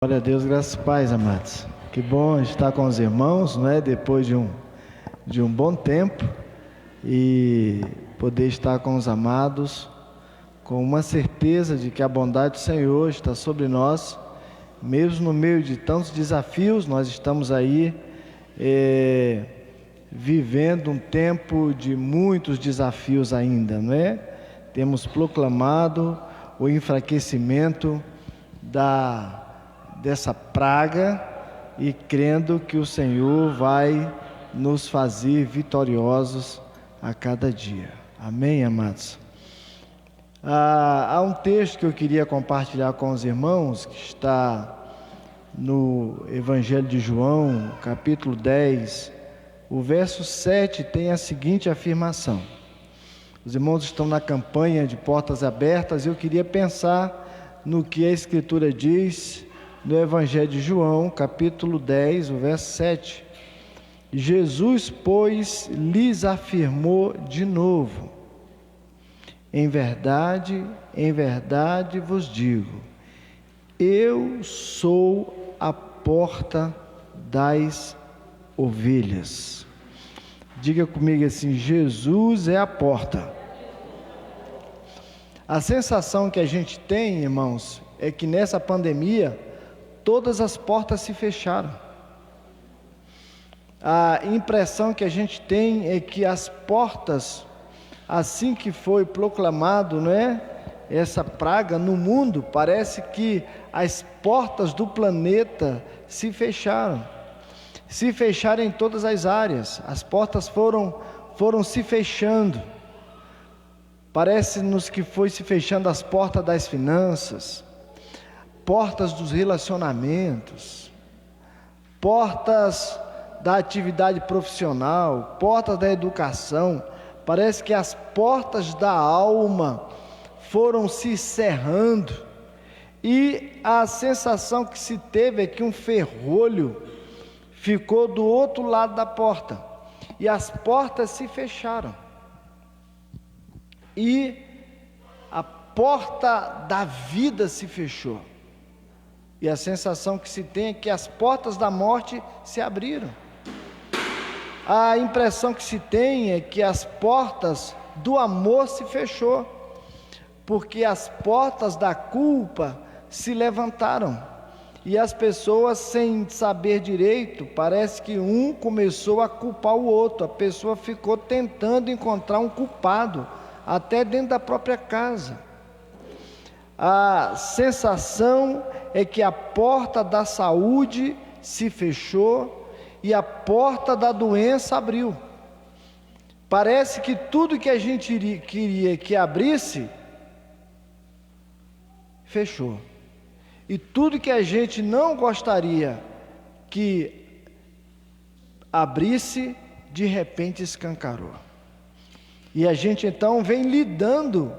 Glória a Deus, graças e paz, amados. Que bom estar com os irmãos, não é? Depois de um bom tempo e poder estar com os amados, com uma certeza de que a bondade do Senhor está sobre nós, mesmo no meio de tantos desafios. Nós estamos aí vivendo um tempo de muitos desafios ainda, não é? Temos proclamado o enfraquecimento dessa praga e crendo que o Senhor vai nos fazer vitoriosos a cada dia. Amém, amados? Há um texto que eu queria compartilhar com os irmãos, que está no Evangelho de João, capítulo 10, o verso 7 tem a seguinte afirmação. Os irmãos estão na campanha de portas abertas e eu queria pensar no que a Escritura diz no Evangelho de João, capítulo 10, o verso 7. Jesus, pois, lhes afirmou de novo: em verdade vos digo, eu sou a porta das ovelhas. Diga comigo assim: Jesus é a porta. A sensação que a gente tem, irmãos, é que nessa pandemia todas as portas se fecharam. A impressão que a gente tem é que as portas, assim que foi proclamado, não é, essa praga no mundo, parece que as portas do planeta se fecharam em todas as áreas. As portas foram se fechando. Parece-nos que foi se fechando as portas das finanças, portas dos relacionamentos, portas da atividade profissional, portas da educação. Parece que as portas da alma foram se cerrando, e a sensação que se teve é que um ferrolho ficou do outro lado da porta, e as portas se fecharam, e a porta da vida se fechou, e a sensação que se tem é que as portas da morte se abriram. A impressão que se tem é que as portas do amor se fechou, porque as portas da culpa se levantaram, e as pessoas, sem saber direito, parece que um começou a culpar o outro. A pessoa ficou tentando encontrar um culpado, até dentro da própria casa. A sensação é que a porta da saúde se fechou e a porta da doença abriu. Parece que tudo que a gente queria que abrisse, fechou. E tudo que a gente não gostaria que abrisse, de repente escancarou. E a gente então vem lidando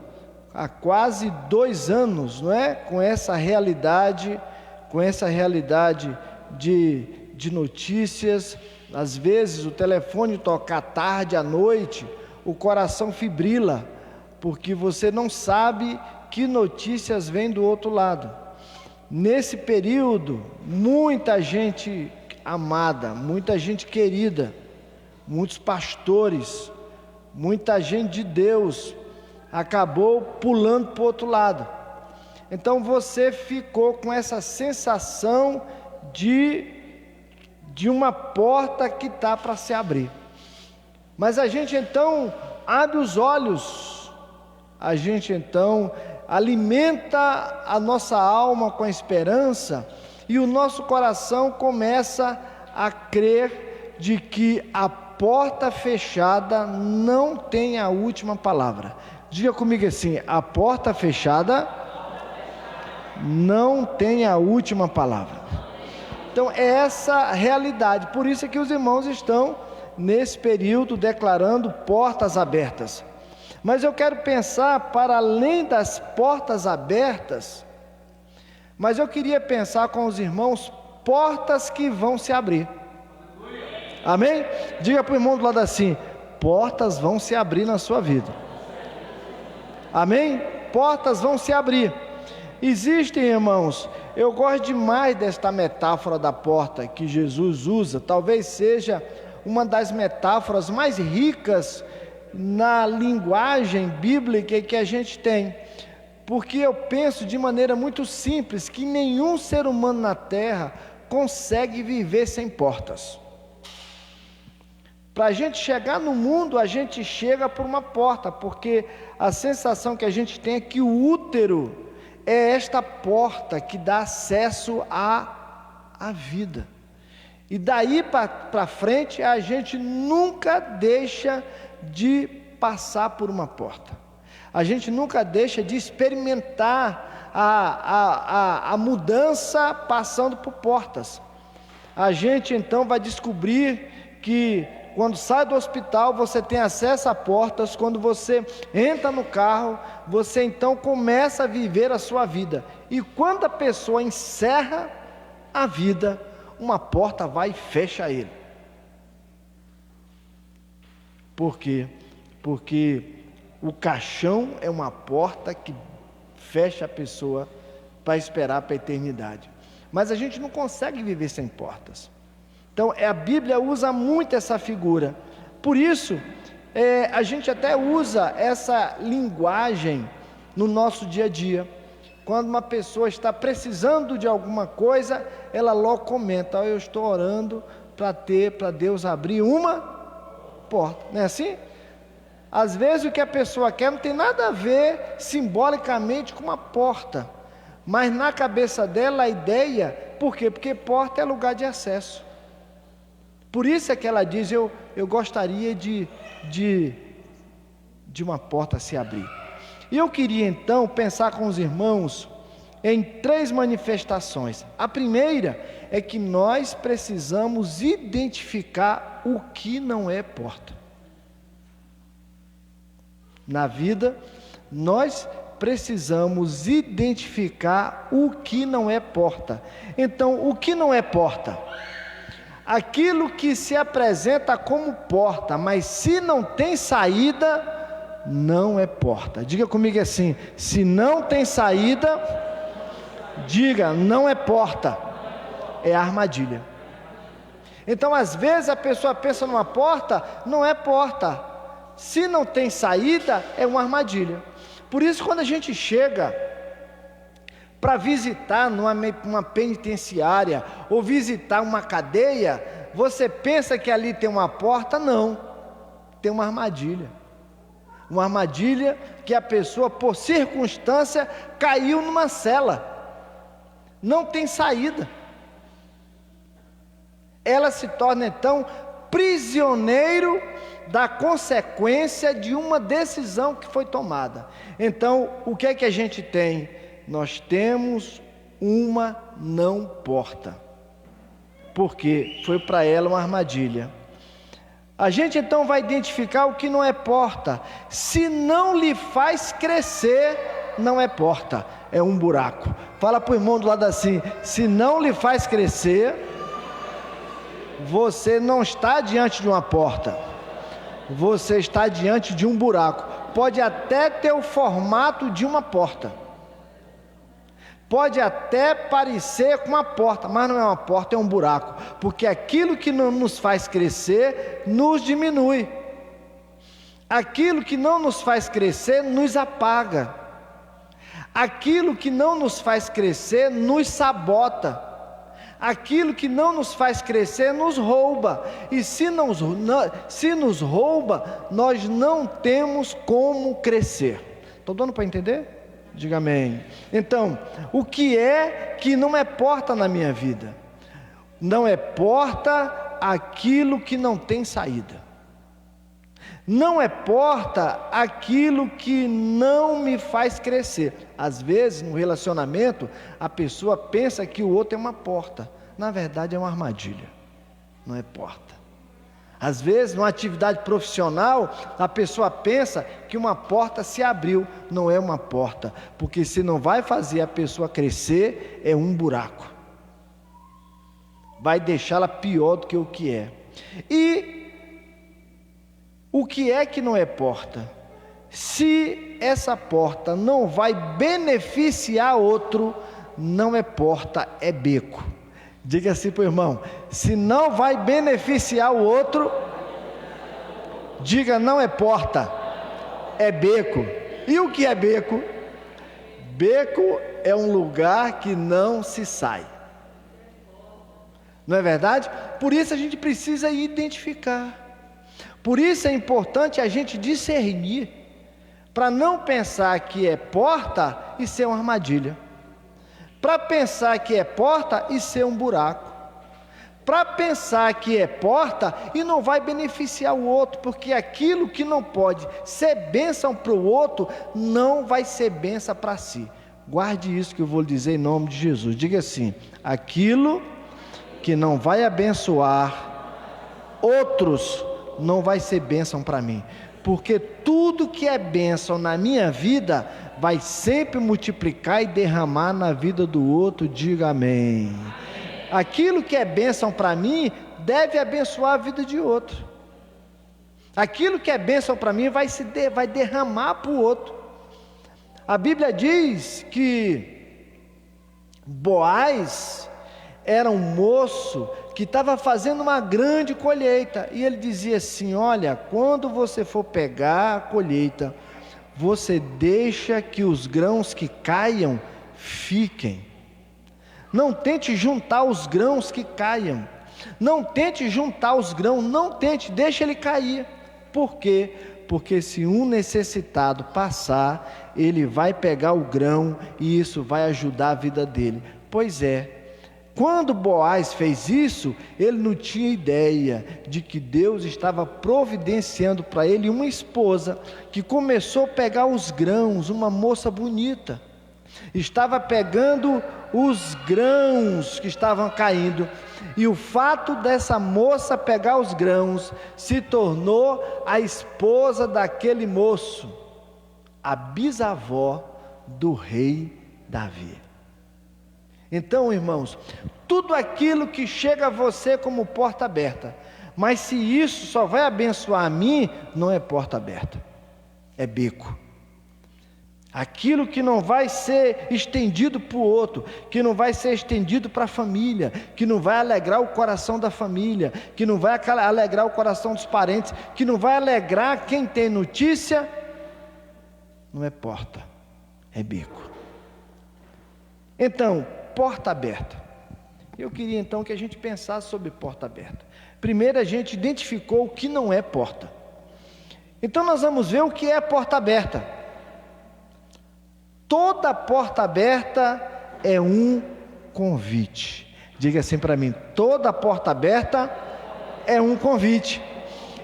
há quase 2 anos, não é? Com essa realidade de notícias. Às vezes o telefone toca à tarde, à noite, o coração fibrila, porque você não sabe que notícias vêm do outro lado. Nesse período, muita gente amada, muita gente querida, muitos pastores, muita gente de Deus acabou pulando para o outro lado. Então você ficou com essa sensação de uma porta que está para se abrir. Mas a gente então abre os olhos, a gente então alimenta a nossa alma com a esperança, e o nosso coração começa a crer de que a porta fechada não tem a última palavra. Diga comigo assim: a porta fechada não tem a última palavra. Então é essa a realidade. Por isso é que os irmãos estão nesse período declarando portas abertas. Mas eu quero pensar para além das portas abertas, mas eu queria pensar com os irmãos portas que vão se abrir. Amém? Diga para o irmão do lado assim: portas vão se abrir na sua vida. Amém? Portas vão se abrir. Existem, irmãos, eu gosto demais desta metáfora da porta que Jesus usa, talvez seja uma das metáforas mais ricas na linguagem bíblica que a gente tem, porque eu penso de maneira muito simples que nenhum ser humano na terra consegue viver sem portas. Para a gente chegar no mundo, a gente chega por uma porta, porque a sensação que a gente tem é que o útero é esta porta que dá acesso à vida. E daí para frente, a gente nunca deixa de passar por uma porta. A gente nunca deixa de experimentar a mudança passando por portas. A gente então vai descobrir que quando sai do hospital, você tem acesso a portas. Quando você entra no carro, você então começa a viver a sua vida. E quando a pessoa encerra a vida, uma porta vai e fecha ele. Por quê? Porque o caixão é uma porta que fecha a pessoa para esperar para a eternidade. Mas a gente não consegue viver sem portas. Então, a Bíblia usa muito essa figura. Por isso, a gente até usa essa linguagem no nosso dia a dia. Quando uma pessoa está precisando de alguma coisa, ela logo comenta: eu estou orando para Deus abrir uma porta. Não é assim? Às vezes o que a pessoa quer não tem nada a ver simbolicamente com uma porta. Mas na cabeça dela a ideia, por quê? Porque porta é lugar de acesso. Por isso é que ela diz: eu gostaria de uma porta se abrir. E eu queria então pensar com os irmãos em 3 manifestações. A primeira é que nós precisamos identificar o que não é porta. Na vida, nós precisamos identificar o que não é porta. Então, o que não é porta? Aquilo que se apresenta como porta, mas se não tem saída, não é porta. Diga comigo assim: se não tem saída, diga, não é porta, é armadilha. Então, às vezes a pessoa pensa numa porta, não é porta. Se não tem saída, é uma armadilha. Por isso, quando a gente chega para visitar uma penitenciária ou visitar uma cadeia, você pensa que ali tem uma porta? Não, tem uma armadilha. Uma armadilha que a pessoa, por circunstância, caiu numa cela. Não tem saída. Ela se torna então prisioneiro da consequência de uma decisão que foi tomada. Então, o que é que a gente tem? Nós temos uma não porta, porque foi para ela uma armadilha. A gente então vai identificar o que não é porta. Se não lhe faz crescer, não é porta, é um buraco. Fala para o irmão do lado assim: se não lhe faz crescer, você não está diante de uma porta, você está diante de um buraco. Pode até ter o formato de uma porta, pode até parecer com uma porta, mas não é uma porta, é um buraco, porque aquilo que não nos faz crescer, nos diminui. Aquilo que não nos faz crescer, nos apaga. Aquilo que não nos faz crescer, nos sabota. Aquilo que não nos faz crescer, nos rouba. E se nos rouba, nós não temos como crescer. Estou dando para entender? Diga amém. Então, o que é que não é porta na minha vida? Não é porta aquilo que não tem saída. Não é porta aquilo que não me faz crescer. Às vezes, no relacionamento, a pessoa pensa que o outro é uma porta. Na verdade, é uma armadilha. Não é porta. Às vezes, numa atividade profissional, a pessoa pensa que uma porta se abriu. Não é uma porta, porque se não vai fazer a pessoa crescer, é um buraco. Vai deixá-la pior do que o que é. E o que é que não é porta? Se essa porta não vai beneficiar outro, não é porta, é beco. Diga assim para o irmão: se não vai beneficiar o outro, diga, não é porta, é beco. E o que é beco? Beco é um lugar que não se sai. Não é verdade? Por isso a gente precisa identificar. Por isso é importante a gente discernir, para não pensar que é porta e ser uma armadilha, para pensar que é porta e ser um buraco, para pensar que é porta e não vai beneficiar o outro, porque aquilo que não pode ser bênção para o outro, não vai ser bênção para si. Guarde isso que eu vou lhe dizer em nome de Jesus. Diga assim: aquilo que não vai abençoar outros, não vai ser bênção para mim, porque tudo que é bênção na minha vida, vai sempre multiplicar e derramar na vida do outro. Diga amém. Aquilo que é bênção para mim, deve abençoar a vida de outro. Aquilo que é bênção para mim, vai derramar para o outro. A Bíblia diz que Boaz era um moço que estava fazendo uma grande colheita, e ele dizia assim: olha, quando você for pegar a colheita, você deixa que os grãos que caiam fiquem. Não tente juntar os grãos que caiam, não tente juntar os grãos, não tente, deixa ele cair. Por quê? Porque se um necessitado passar, ele vai pegar o grão e isso vai ajudar a vida dele. Pois é, quando Boaz fez isso, ele não tinha ideia de que Deus estava providenciando para ele uma esposa que começou a pegar os grãos, uma moça bonita, estava pegando os grãos que estavam caindo, e o fato dessa moça pegar os grãos se tornou a esposa daquele moço, a bisavó do rei Davi. Então, irmãos, tudo aquilo que chega a você como porta aberta, mas se isso só vai abençoar a mim, não é porta aberta, é beco. Aquilo que não vai ser estendido para o outro, que não vai ser estendido para a família, que não vai alegrar o coração da família, que não vai alegrar o coração dos parentes, que não vai alegrar quem tem notícia, não é porta, é beco. Então, porta aberta. Eu queria então que a gente pensasse sobre porta aberta. Primeiro a gente identificou o que não é porta. Então nós vamos ver o que é porta aberta. Toda porta aberta é um convite. Diga assim para mim: toda porta aberta é um convite.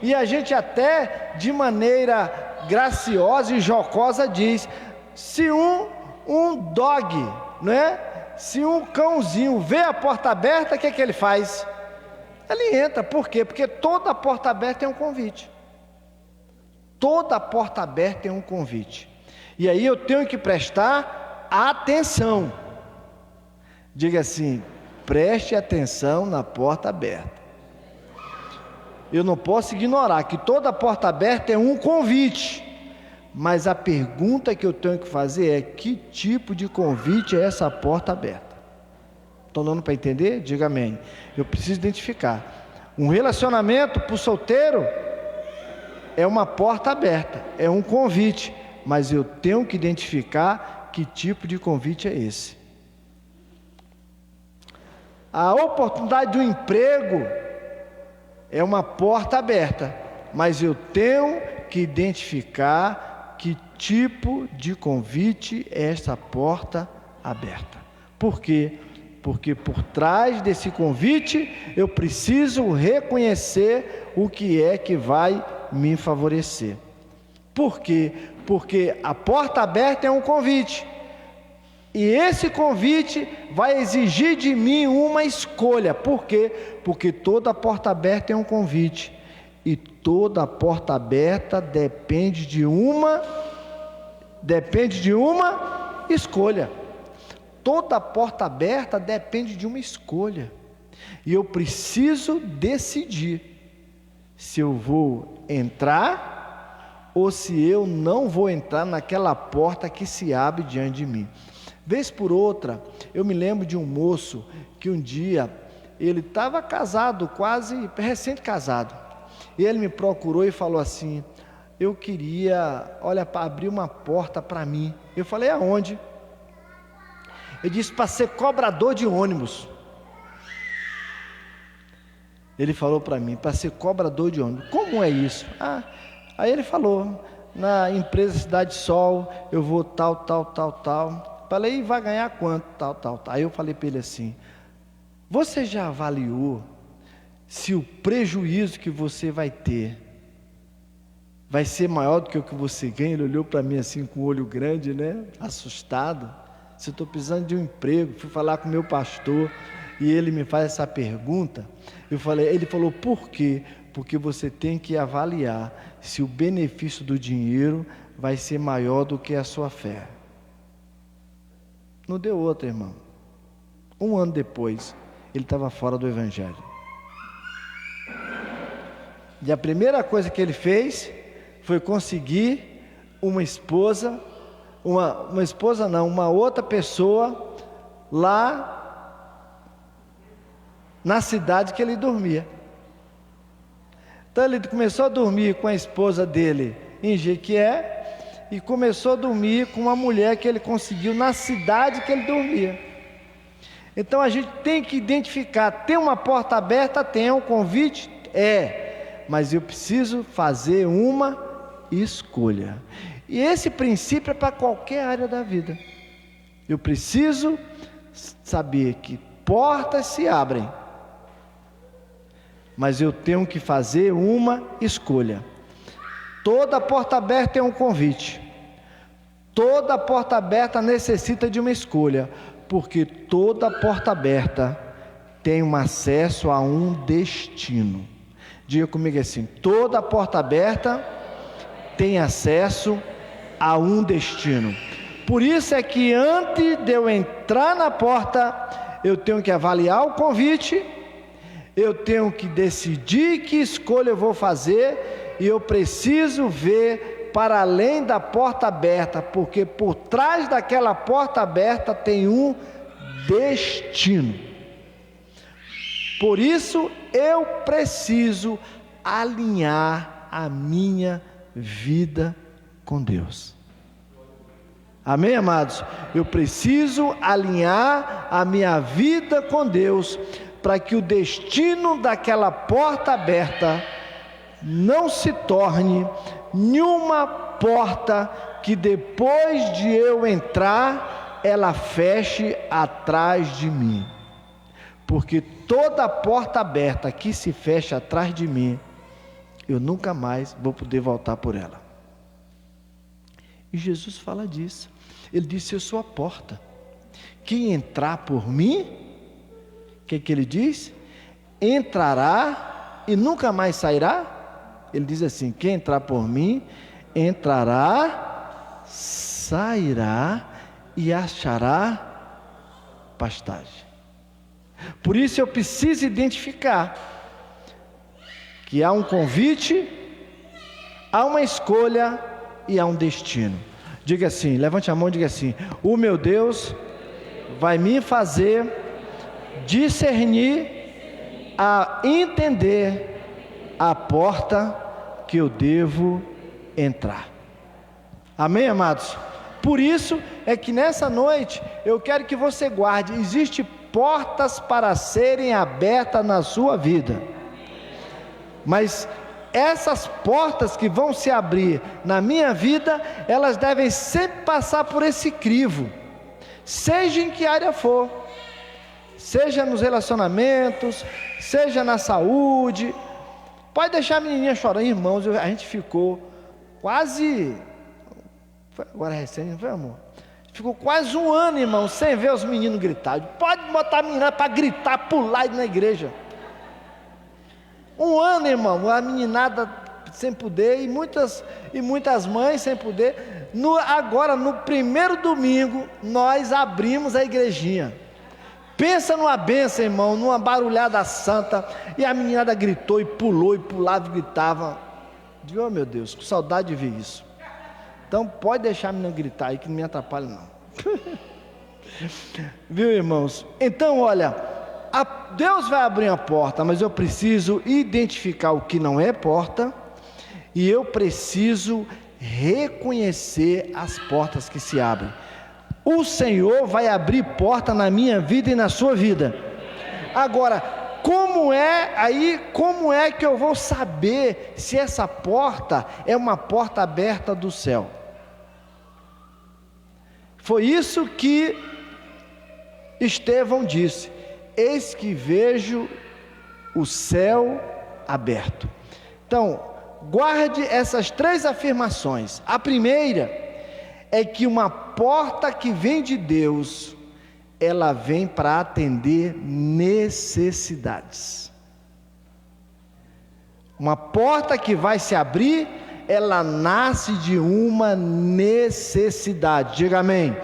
E a gente até de maneira graciosa e jocosa diz: se um dog, não é? Se um cãozinho vê a porta aberta, o que é que ele faz? Ele entra. Por quê? Porque toda porta aberta é um convite. Toda porta aberta é um convite. E aí eu tenho que prestar atenção. Diga assim: preste atenção na porta aberta. Eu não posso ignorar que toda porta aberta é um convite. Mas a pergunta que eu tenho que fazer é: que tipo de convite é essa porta aberta? Estão dando para entender? Diga amém. Eu preciso identificar. Um relacionamento para o solteiro é uma porta aberta, é um convite. Mas eu tenho que identificar que tipo de convite é esse. A oportunidade de um emprego é uma porta aberta, mas eu tenho que identificar que tipo de convite é essa porta aberta. Por quê? Porque por trás desse convite eu preciso reconhecer o que é que vai me favorecer. Por quê? Porque a porta aberta é um convite, e esse convite vai exigir de mim uma escolha. Por quê? Porque toda porta aberta é um convite, e toda porta aberta depende de uma escolha. Toda porta aberta depende de uma escolha, e eu preciso decidir se eu vou entrar ou se eu não vou entrar naquela porta que se abre diante de mim. Vez por outra, eu me lembro de um moço que um dia, ele estava casado, quase recém-casado, e ele me procurou e falou assim: eu queria, olha, para abrir uma porta para mim. Eu falei: aonde? Ele disse: para ser cobrador de ônibus. Ele falou para mim: para ser cobrador de ônibus. Como é isso? Aí ele falou: na empresa Cidade Sol, eu vou tal. Falei: e vai ganhar quanto? Tal. Aí eu falei para ele assim: você já avaliou se o prejuízo que você vai ter vai ser maior do que o que você ganha? Ele olhou para mim assim com o olho grande, né? Assustado. Se eu estou precisando de um emprego, fui falar com o meu pastor e ele me faz essa pergunta. Ele falou: por quê? Porque você tem que avaliar se o benefício do dinheiro vai ser maior do que a sua fé. Não deu outra, irmão. Um ano depois, ele estava fora do Evangelho. E a primeira coisa que ele fez foi conseguir uma esposa, uma outra pessoa lá na cidade que ele dormia. Então ele começou a dormir com a esposa dele em Jequié e começou a dormir com uma mulher que ele conseguiu na cidade que ele dormia. Então a gente tem que identificar: tem uma porta aberta, tem um convite, mas eu preciso fazer uma escolha. E esse princípio é para qualquer área da vida. Eu preciso saber que portas se abrem, mas eu tenho que fazer uma escolha. Toda porta aberta é um convite. Toda porta aberta necessita de uma escolha, porque toda porta aberta tem um acesso a um destino. Diga comigo assim: toda porta aberta tem acesso a um destino. Por isso é que antes de eu entrar na porta, eu tenho que avaliar o convite, eu tenho que decidir que escolha eu vou fazer, e eu preciso ver para além da porta aberta, porque por trás daquela porta aberta tem um destino. Por isso eu preciso alinhar a minha vida com Deus. Amém, amados? Eu preciso alinhar a minha vida com Deus, para que o destino daquela porta aberta não se torne nenhuma porta que depois de eu entrar, ela feche atrás de mim. Porque toda porta aberta que se fecha atrás de mim, eu nunca mais vou poder voltar por ela. E Jesus fala disso. Ele disse: eu sou a porta. Quem entrar por mim, o que ele diz? Entrará e nunca mais sairá. Ele diz assim: quem entrar por mim, entrará, sairá e achará pastagem. Por isso eu preciso identificar que há um convite, há uma escolha e há um destino. Diga assim, levante a mão e diga assim: o meu Deus vai me fazer discernir, a entender a porta que eu devo entrar. Amém, amados? Por isso é que nessa noite eu quero que você guarde: existem portas para serem abertas na sua vida, mas essas portas que vão se abrir na minha vida, elas devem sempre passar por esse crivo, seja em que área for, seja nos relacionamentos, seja na saúde. Pode deixar a menininha chorando, irmãos. A gente ficou quase, foi agora recente, não foi, amor? Ficou quase um ano, irmão, sem ver os meninos gritar. Pode botar a menina para gritar, pular na igreja. Um ano, irmão, a meninada sem poder, e muitas mães sem poder. Agora, no primeiro domingo, nós abrimos a igrejinha. Pensa numa bênção, irmão, numa barulhada santa, e a meninada gritou e pulou, e pulava e gritava. Digo, oh meu Deus, com saudade de ver isso. Então pode deixar a menina gritar aí que não me atrapalha não. Viu, irmãos? Então olha, Deus vai abrir a porta, mas eu preciso identificar o que não é porta, e eu preciso reconhecer as portas que se abrem. O Senhor vai abrir porta na minha vida e na sua vida. Agora, como é que eu vou saber se essa porta é uma porta aberta do céu? Foi isso que Estevão disse: eis que vejo o céu aberto. Então, guarde essas 3 afirmações. A primeira é que uma porta que vem de Deus, ela vem para atender necessidades. Uma porta que vai se abrir, ela nasce de uma necessidade. Diga amém.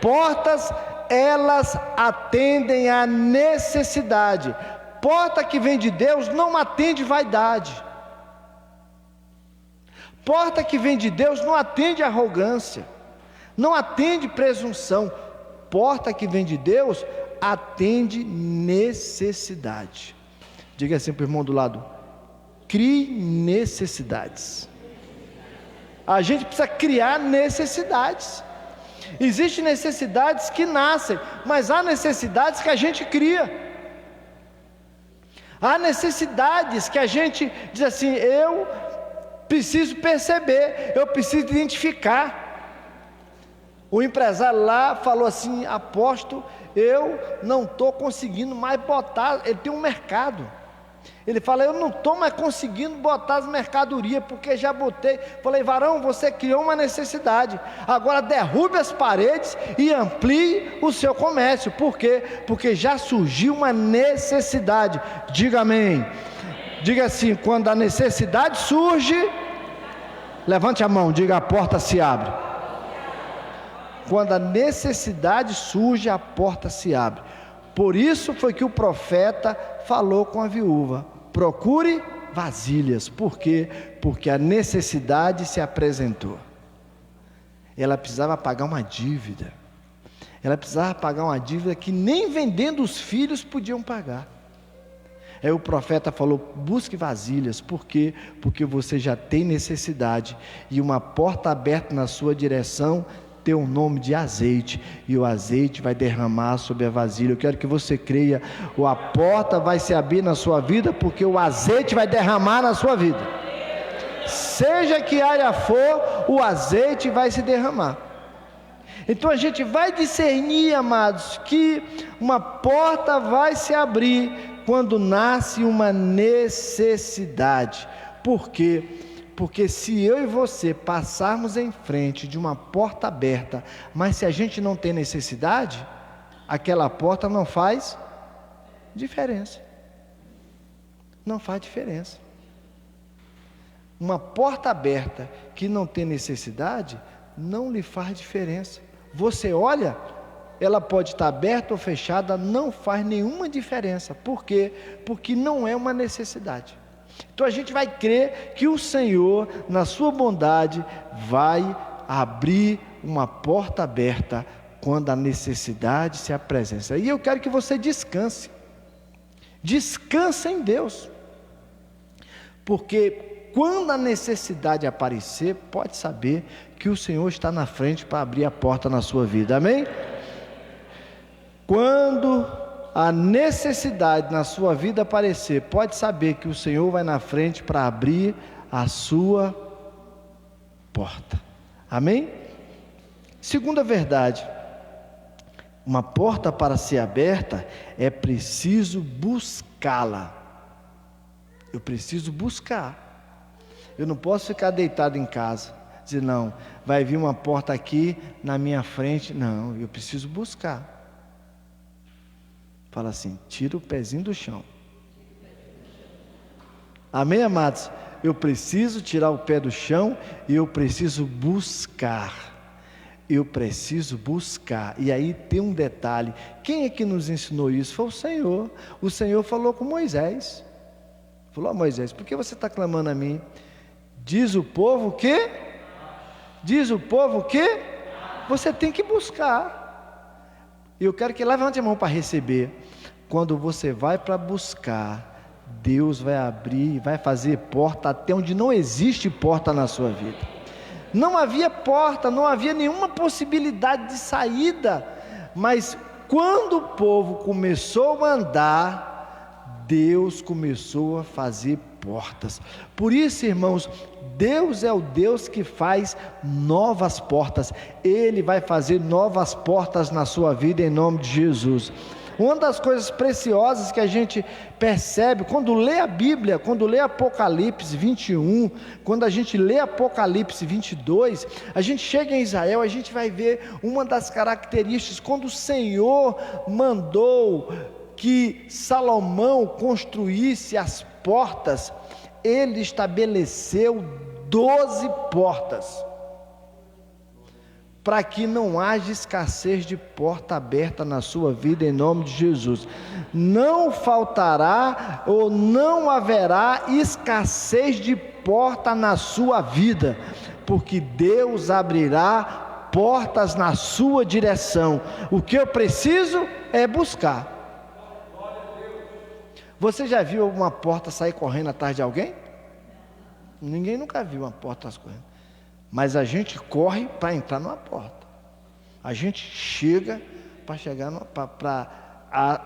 Portas, elas atendem à necessidade. Porta que vem de Deus não atende vaidade. Porta que vem de Deus não atende arrogância, não atende presunção. Porta que vem de Deus atende necessidade. Diga assim para o irmão do lado: crie necessidades. A gente precisa criar necessidades. Existem necessidades que nascem, mas há necessidades que a gente cria. Há necessidades que a gente diz assim: eu preciso perceber, eu preciso identificar. O empresário lá falou assim: apóstolo, eu não estou conseguindo mais botar. Ele tem um mercado. Ele fala: eu não estou mais conseguindo botar as mercadorias, porque já botei. Falei: varão, você criou uma necessidade, agora derrube as paredes e amplie o seu comércio. Por quê? Porque já surgiu uma necessidade. Diga amém. Diga assim: quando a necessidade surge, levante a mão, diga: a porta se abre. Quando a necessidade surge, a porta se abre. Por isso foi que o profeta falou com a viúva: procure vasilhas. Por quê? Porque a necessidade se apresentou. Ela precisava pagar uma dívida. Ela precisava pagar uma dívida que nem vendendo os filhos podiam pagar. Aí o profeta falou: busque vasilhas. Por quê? Porque você já tem necessidade, e uma porta aberta na sua direção tem o nome de azeite, e o azeite vai derramar sobre a vasilha. Eu quero que você creia: a porta vai se abrir na sua vida, porque o azeite vai derramar na sua vida. Seja que área for, o azeite vai se derramar. Então a gente vai discernir, amados, que uma porta vai se abrir quando nasce uma necessidade. Por quê? Porque se eu e você passarmos em frente de uma porta aberta, mas se a gente não tem necessidade, aquela porta não faz diferença. Não faz diferença. Uma porta aberta que não tem necessidade, não lhe faz diferença. Você olha, ela pode estar aberta ou fechada, não faz nenhuma diferença. Por quê? Porque não é uma necessidade. Então a gente vai crer que o Senhor, na sua bondade, vai abrir uma porta aberta quando a necessidade se apresenta. E eu quero que você descanse. Descanse em Deus. Porque quando a necessidade aparecer, pode saber que o Senhor está na frente para abrir a porta na sua vida. Amém? Quando a necessidade na sua vida aparecer, pode saber que o Senhor vai na frente para abrir a sua porta. Amém? Segunda verdade: uma porta para ser aberta é preciso buscá-la. Eu preciso buscar. Eu não posso ficar deitado em casa, dizer: não, vai vir uma porta aqui na minha frente. Não, eu preciso buscar. Fala assim: tira o pezinho do chão. Amém, amados? Eu preciso tirar o pé do chão e eu preciso buscar. Eu preciso buscar. E aí tem um detalhe: quem é que nos ensinou isso? Foi o Senhor. O Senhor falou com Moisés. Falou: Moisés, por que você está clamando a mim? Diz o povo que? Diz o povo que? Você tem que buscar. E eu quero que levante a mão para receber. Quando você vai para buscar, Deus vai abrir, vai fazer porta até onde não existe porta na sua vida. Não havia porta, não havia nenhuma possibilidade de saída. Mas quando o povo começou a andar, Deus começou a fazer portas. Por isso, irmãos, Deus é o Deus que faz novas portas. Ele vai fazer novas portas na sua vida em nome de Jesus. Uma das coisas preciosas que a gente percebe quando lê a Bíblia, quando lê Apocalipse 21, quando a gente lê Apocalipse 22, a gente chega em Israel, a gente vai ver uma das características, quando o Senhor mandou que Salomão construísse as portas, ele estabeleceu 12 portas, para que não haja escassez de porta aberta na sua vida em nome de Jesus. Não faltará ou não haverá escassez de porta na sua vida, porque Deus abrirá portas na sua direção. O que eu preciso é buscar. Você já viu uma porta sair correndo atrás de alguém? Ninguém nunca viu uma porta correndo. Mas a gente corre para entrar numa porta. A gente chega para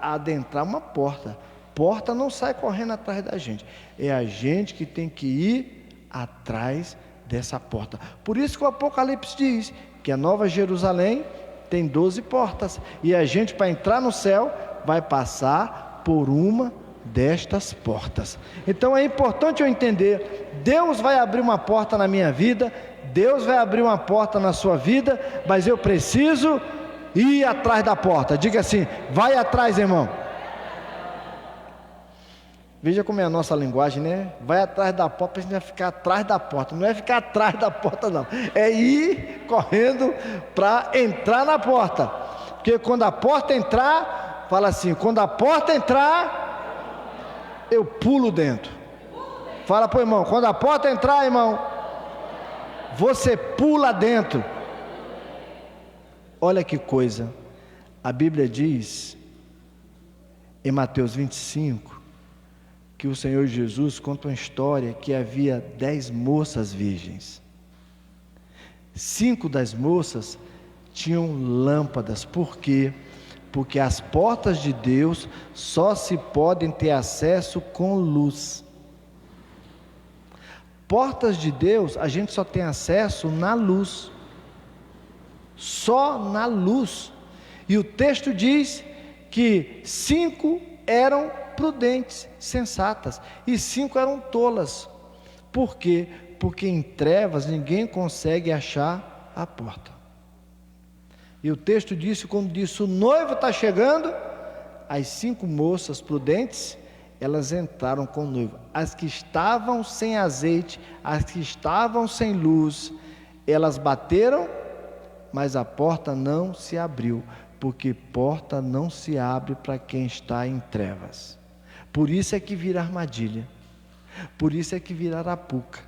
adentrar uma porta. Porta não sai correndo atrás da gente. É a gente que tem que ir atrás dessa porta. Por isso que o Apocalipse diz que a Nova Jerusalém tem 12 portas. E a gente, para entrar no céu, vai passar por uma destas portas. Então é importante eu entender, Deus vai abrir uma porta na minha vida, Deus vai abrir uma porta na sua vida, mas eu preciso ir atrás da porta. Diga assim, vai atrás, irmão. Veja como é a nossa linguagem, né? Vai atrás da porta, a gente vai ficar atrás da porta. Não é ficar atrás da porta, não. É ir correndo para entrar na porta. Porque quando a porta entrar, fala assim, quando a porta entrar, eu pulo dentro. Fala para o irmão, quando a porta entrar, irmão, você pula dentro. Olha que coisa, a Bíblia diz em Mateus 25 que o Senhor Jesus conta uma história que havia 10 moças virgens. 5 das moças tinham lâmpadas. Por quê? Porque as portas de Deus só se podem ter acesso com luz. Portas de Deus, a gente só tem acesso na luz. Só na luz. E o texto diz que 5 eram prudentes, sensatas, e 5 eram tolas. Por quê? Porque em trevas ninguém consegue achar a porta. E o texto disse, quando disse, o noivo está chegando, as 5 moças prudentes, elas entraram com o noivo. As que estavam sem azeite, as que estavam sem luz, elas bateram, mas a porta não se abriu, porque porta não se abre para quem está em trevas. Por isso é que vira armadilha, por isso é que vira arapuca.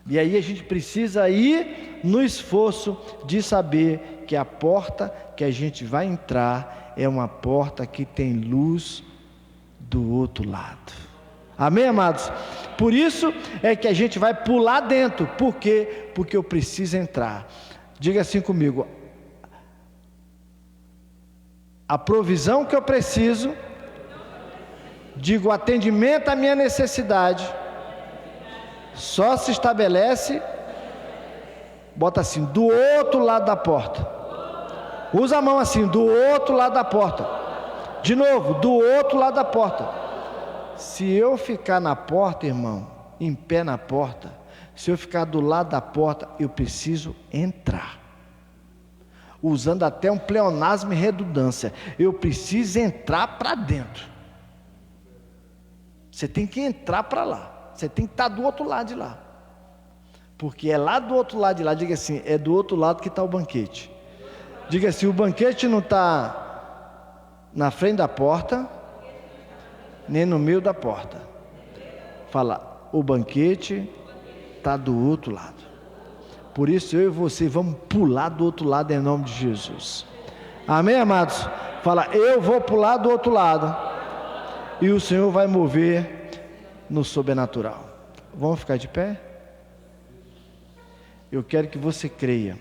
E aí a gente precisa ir no esforço de saber que a porta que a gente vai entrar é uma porta que tem luz do outro lado. Amém, amados? Por isso é que a gente vai pular dentro. Por quê? Porque eu preciso entrar. Diga assim comigo: a provisão que eu preciso, digo, o atendimento à minha necessidade, só se estabelece, bota assim, do outro lado da porta. Usa a mão assim, do outro lado da porta. De novo, do outro lado da porta. Se eu ficar na porta, irmão, em pé na porta, se eu ficar do lado da porta, eu preciso entrar. Usando até um pleonasmo e redundância, eu preciso entrar para dentro. Você tem que entrar para lá. Você tem que estar do outro lado de lá. Porque é lá do outro lado de lá, diga assim, é do outro lado que está o banquete. Diga assim, o banquete não está na frente da porta, nem no meio da porta. Fala, o banquete está do outro lado. Por isso eu e você vamos pular do outro lado em nome de Jesus. Amém, amados? Fala, eu vou pular do outro lado e o Senhor vai mover no sobrenatural. Vamos ficar de pé? Eu quero que você creia.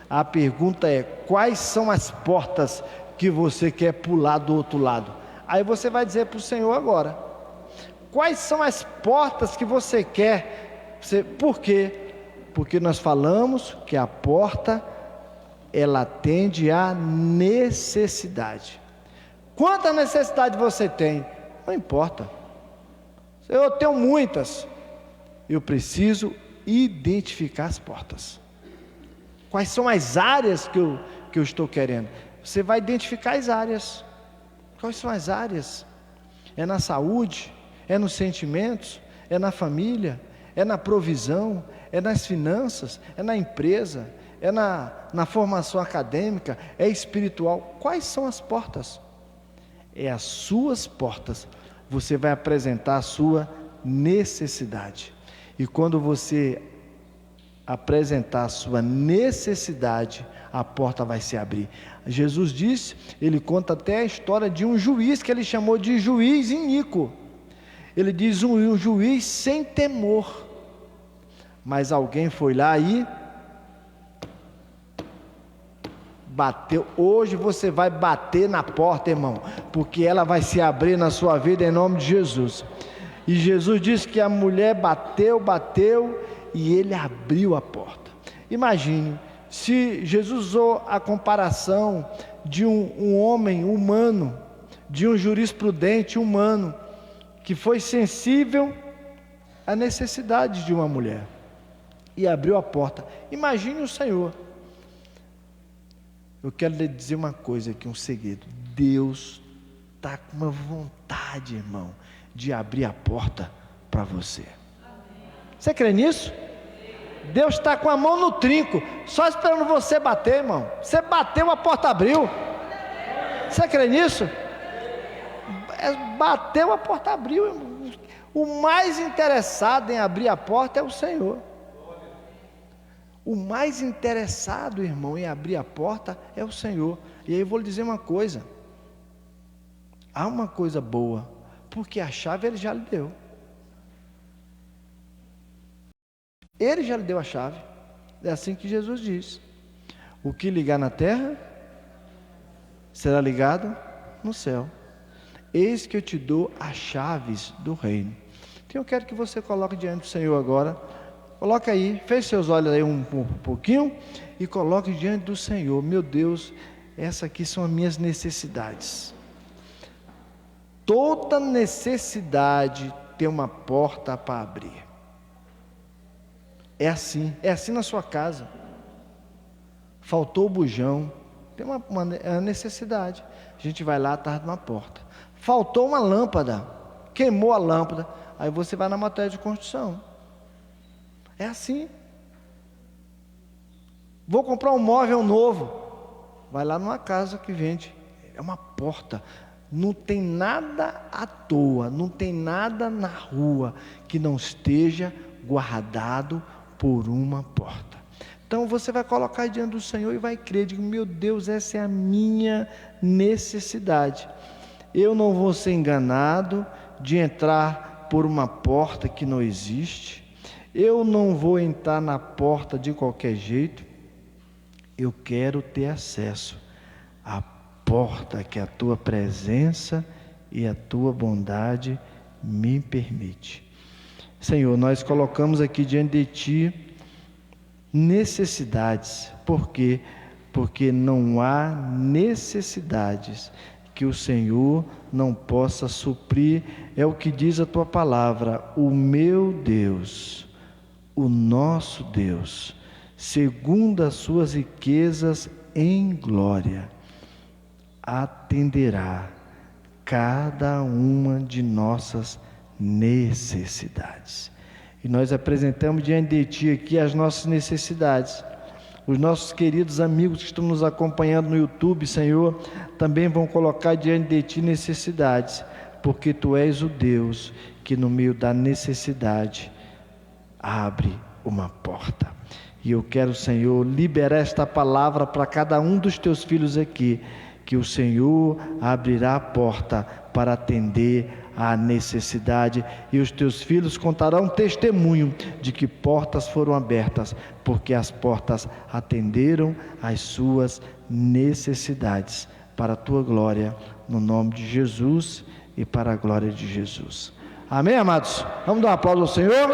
A pergunta é, quais são as portas que você quer pular do outro lado? Aí você vai dizer para o Senhor agora. Quais são as portas que você quer? Por quê? Porque nós falamos que a porta, ela atende à necessidade. Quanta necessidade você tem? Não importa. Eu tenho muitas. Eu preciso identificar as portas. Quais são as áreas que eu estou querendo? Você vai identificar as áreas. Quais são as áreas? É na saúde? É nos sentimentos? É na família? É na provisão? É nas finanças? É na empresa? É na formação acadêmica? É espiritual? Quais são as portas? É as suas portas. Você vai apresentar a sua necessidade. E quando você apresentar a sua necessidade, a porta vai se abrir. Jesus disse, ele conta até a história de um juiz que ele chamou de juiz iníquo. Ele diz um juiz sem temor. Mas alguém foi lá e bateu. Hoje você vai bater na porta, irmão, porque ela vai se abrir na sua vida em nome de Jesus. E Jesus disse que a mulher bateu e ele abriu a porta. Imagine, se Jesus usou a comparação de um homem humano, de um jurisprudente humano, que foi sensível à necessidade de uma mulher, e abriu a porta. Imagine o Senhor. Eu quero lhe dizer uma coisa aqui, um segredo. Deus está com uma vontade, irmão, de abrir a porta para você. Você crê nisso? Deus está com a mão no trinco, só esperando você bater, irmão. Você bateu, a porta abriu. Você crê nisso? Bateu, a porta abriu, irmão. O mais interessado em abrir a porta é o Senhor. O mais interessado, irmão, em abrir a porta é o Senhor. E aí eu vou lhe dizer uma coisa. Há uma coisa boa, porque a chave ele já lhe deu. Ele já lhe deu a chave. É assim que Jesus diz. O que ligar na terra, será ligado no céu. Eis que eu te dou as chaves do reino. Então eu quero que você coloque diante do Senhor agora. Coloque aí, feche seus olhos aí um pouquinho e coloque diante do Senhor. Meu Deus, essas aqui são as minhas necessidades. Toda necessidade tem uma porta para abrir. É assim na sua casa. Faltou o bujão, tem uma necessidade. A gente vai lá atrás de uma porta. Faltou uma lâmpada, queimou a lâmpada, aí você vai na matéria de construção. É assim. Vou comprar um móvel novo, vai lá numa casa que vende. É uma porta. Não tem nada à toa, não tem nada na rua que não esteja guardado por uma porta. Então você vai colocar diante do Senhor e vai crer, digo, meu Deus, essa é a minha necessidade. Eu não vou ser enganado de entrar por uma porta que não existe. Eu não vou entrar na porta de qualquer jeito. Eu quero ter acesso à porta que a tua presença e a tua bondade me permite. Senhor, nós colocamos aqui diante de ti necessidades. Por quê? Porque não há necessidades que o Senhor não possa suprir. É o que diz a tua palavra: o meu Deus, o nosso Deus, segundo as suas riquezas em glória, atenderá cada uma de nossas necessidades. E nós apresentamos diante de ti aqui as nossas necessidades. Os nossos queridos amigos que estão nos acompanhando no YouTube, Senhor, também vão colocar diante de ti necessidades, porque tu és o Deus que no meio da necessidade abre uma porta. E eu quero, Senhor, liberar esta palavra para cada um dos teus filhos aqui, que o Senhor abrirá a porta para atender a necessidade, e os teus filhos contarão testemunho de que portas foram abertas, porque as portas atenderam às suas necessidades, para a tua glória, no nome de Jesus e para a glória de Jesus. Amém, amados? Vamos dar um aplauso ao Senhor?